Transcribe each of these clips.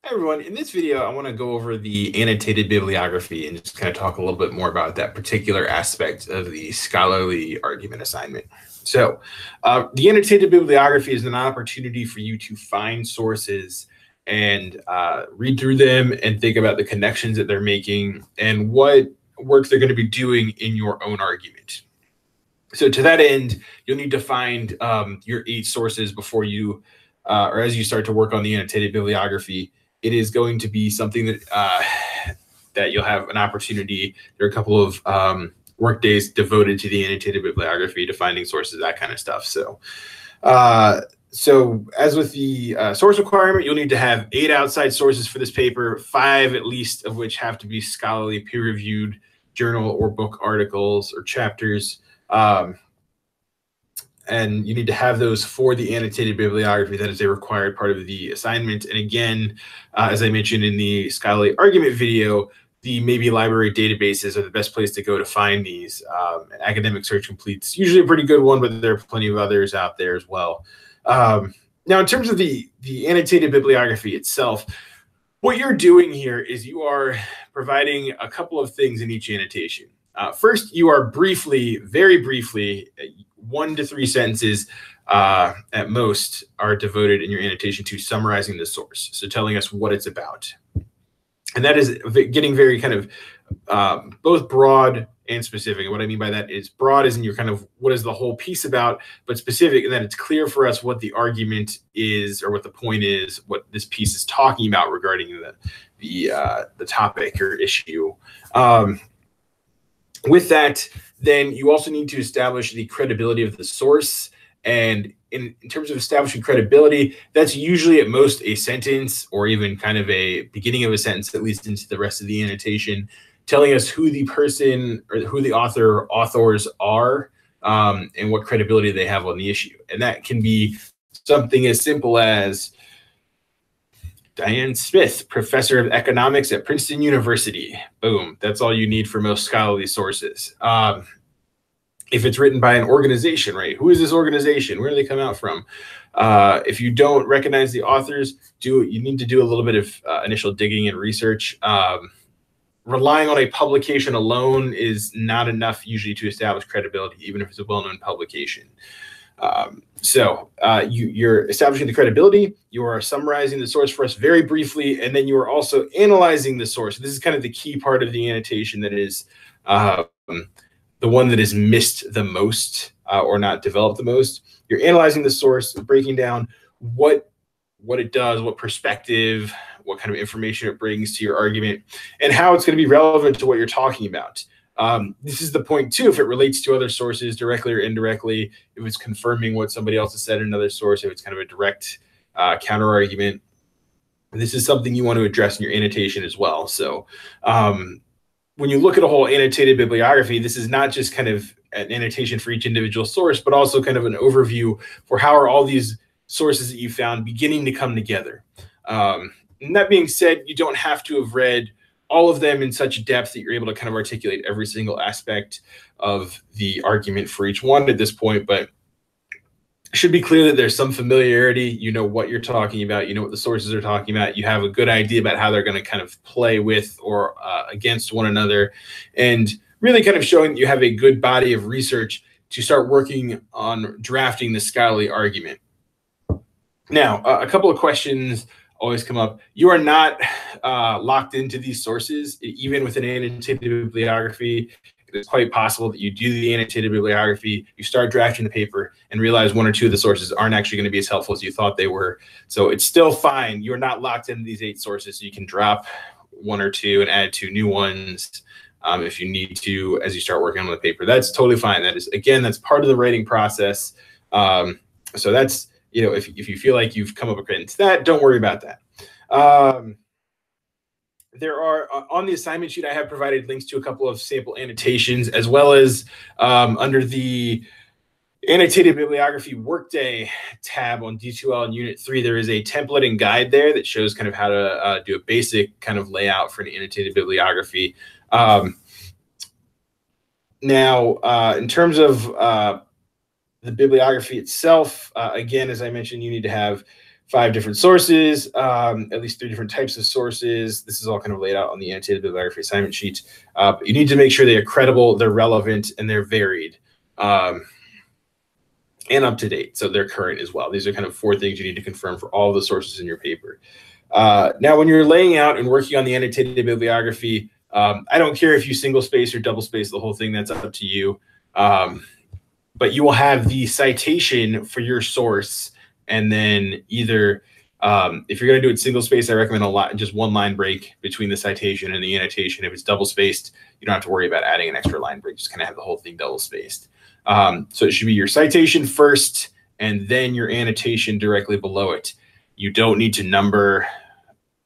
Hi everyone, in this video I want to go over the annotated bibliography and just kind of talk a little bit more about that particular aspect of the scholarly argument assignment. So the annotated bibliography is an opportunity for you to find sources and read through them and think about the connections that they're making and what work they're going to be doing in your own argument. So to that end, you'll need to find your 8 sources before you, or as you start to work on the annotated bibliography. It is going to be something that that you'll have an opportunity. There are a couple of work days devoted to the annotated bibliography, to finding sources, that kind of stuff. So, so as with the source requirement, you'll need to have 8 outside sources for this paper, 5 at least of which have to be scholarly, peer-reviewed journal or book articles or chapters. And you need to have those for the annotated bibliography. That is a required part of the assignment. And again, as I mentioned in the scholarly argument video, the maybe library databases are the best place to go to find these. Academic Search Complete's usually a pretty good one, but there are plenty of others out there as well. Now, in terms of the annotated bibliography itself, what you're doing here is you are providing a couple of things in each annotation. First, you are briefly, very briefly, 1 to 3 sentences at most are devoted in your annotation to summarizing the source, so telling us what it's about. And that is getting very kind of both broad and specific. And what I mean by that is broad is in your kind of what is the whole piece about, but specific in that it's clear for us what the argument is or what the point is, what this piece is talking about regarding the topic or issue. With that, then you also need to establish the credibility of the source. And in terms of establishing credibility, that's usually at most a sentence or even kind of a beginning of a sentence, at least into the rest of the annotation, telling us who the person or who the author or authors are and what credibility they have on the issue. And that can be something as simple as Diane Smith, professor of economics at Princeton University. Boom. That's all you need for most scholarly sources. If it's written by an organization, right? Who is this organization? Where do they come out from? If you don't recognize the authors, you need to do a little bit of initial digging and research. Relying on a publication alone is not enough usually to establish credibility, even if it's a well-known publication. You're establishing the credibility, you are summarizing the source for us very briefly, and then you are also analyzing the source. This is kind of the key part of the annotation that is the one that is missed the most or not developed the most. You're analyzing the source, breaking down what it does, what perspective, what kind of information it brings to your argument, and how it's going to be relevant to what you're talking about. This is the point too, if it relates to other sources directly or indirectly, if it's confirming what somebody else has said in another source, if it's kind of a direct counter argument. This is something you want to address in your annotation as well. So when you look at a whole annotated bibliography, this is not just kind of an annotation for each individual source, but also kind of an overview for how are all these sources that you found beginning to come together. And that being said, you don't have to have read all of them in such depth that you're able to kind of articulate every single aspect of the argument for each one at this point, but it should be clear that there's some familiarity. You know what you're talking about. You know what the sources are talking about. You have a good idea about how they're going to kind of play with or against one another, and really kind of showing that you have a good body of research to start working on drafting the scholarly argument. Now, a couple of questions always come up. You are not locked into these sources, even with an annotated bibliography. It's quite possible that you do the annotated bibliography, you start drafting the paper, and realize 1 or 2 of the sources aren't actually going to be as helpful as you thought they were. So it's still fine. You're not locked into these 8 sources. So you can drop 1 or 2 and add 2 new ones if you need to as you start working on the paper. That's totally fine. That is, again, that's part of the writing process. So that's, you know, if you feel like you've come up against that, don't worry about that. There are, on the assignment sheet, I have provided links to a couple of sample annotations, as well as under the annotated bibliography workday tab on D2L and Unit 3, there is a template and guide there that shows kind of how to do a basic kind of layout for an annotated bibliography. Now, in terms of the bibliography itself, again, as I mentioned, you need to have 5 different sources, at least 3 different types of sources. This is all kind of laid out on the annotated bibliography assignment sheet. But you need to make sure they are credible, they're relevant, and they're varied. And up to date, so they're current as well. These are kind of 4 things you need to confirm for all the sources in your paper. Now, when you're laying out and working on the annotated bibliography, I don't care if you single space or double space the whole thing, that's up to you. But you will have the citation for your source, and then either if you're going to do it single space, I recommend just 1 line break between the citation and the annotation. If it's double spaced, you don't have to worry about adding an extra line break. Just kind of have the whole thing double spaced. So it should be your citation first, and then your annotation directly below it. You don't need to number,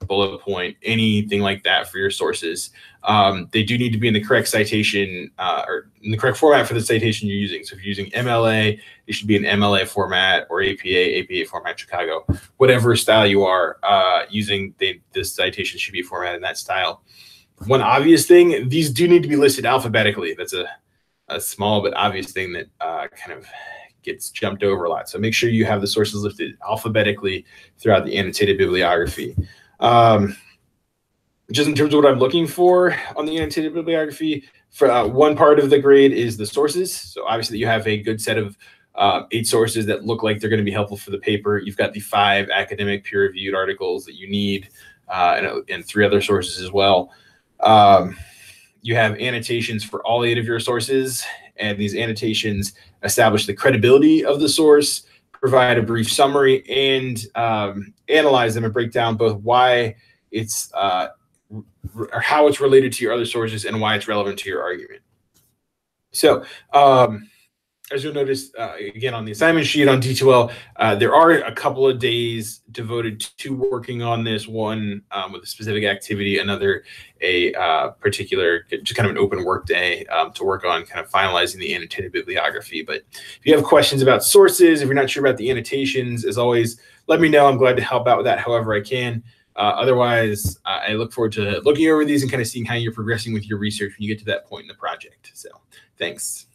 bullet point, anything like that for your sources. They do need to be in the correct citation or in the correct format for the citation you're using. So if you're using MLA, it should be an MLA format, or APA format, Chicago, whatever style you are using, this citation should be formatted in that style. One obvious thing, these do need to be listed alphabetically. That's a small but obvious thing that kind of gets jumped over a lot. So make sure you have the sources listed alphabetically throughout the annotated bibliography. Just in terms of what I'm looking for on the annotated bibliography, for one part of the grade is the sources. So obviously you have a good set of 8 sources that look like they're going to be helpful for the paper. You've got the 5 academic peer-reviewed articles that you need, and 3 other sources as well. You have annotations for all 8 of your sources, and these annotations establish the credibility of the source, provide a brief summary, and analyze them and break down both why it's or how it's related to your other sources and why it's relevant to your argument. So as you'll notice, again, on the assignment sheet on D2L, there are a couple of days devoted to working on this, one with a specific activity, another a particular, just kind of an open work day to work on kind of finalizing the annotated bibliography. But if you have questions about sources, if you're not sure about the annotations, as always, let me know. I'm glad to help out with that however I can. Otherwise, I look forward to looking over these and kind of seeing how you're progressing with your research when you get to that point in the project. So thanks.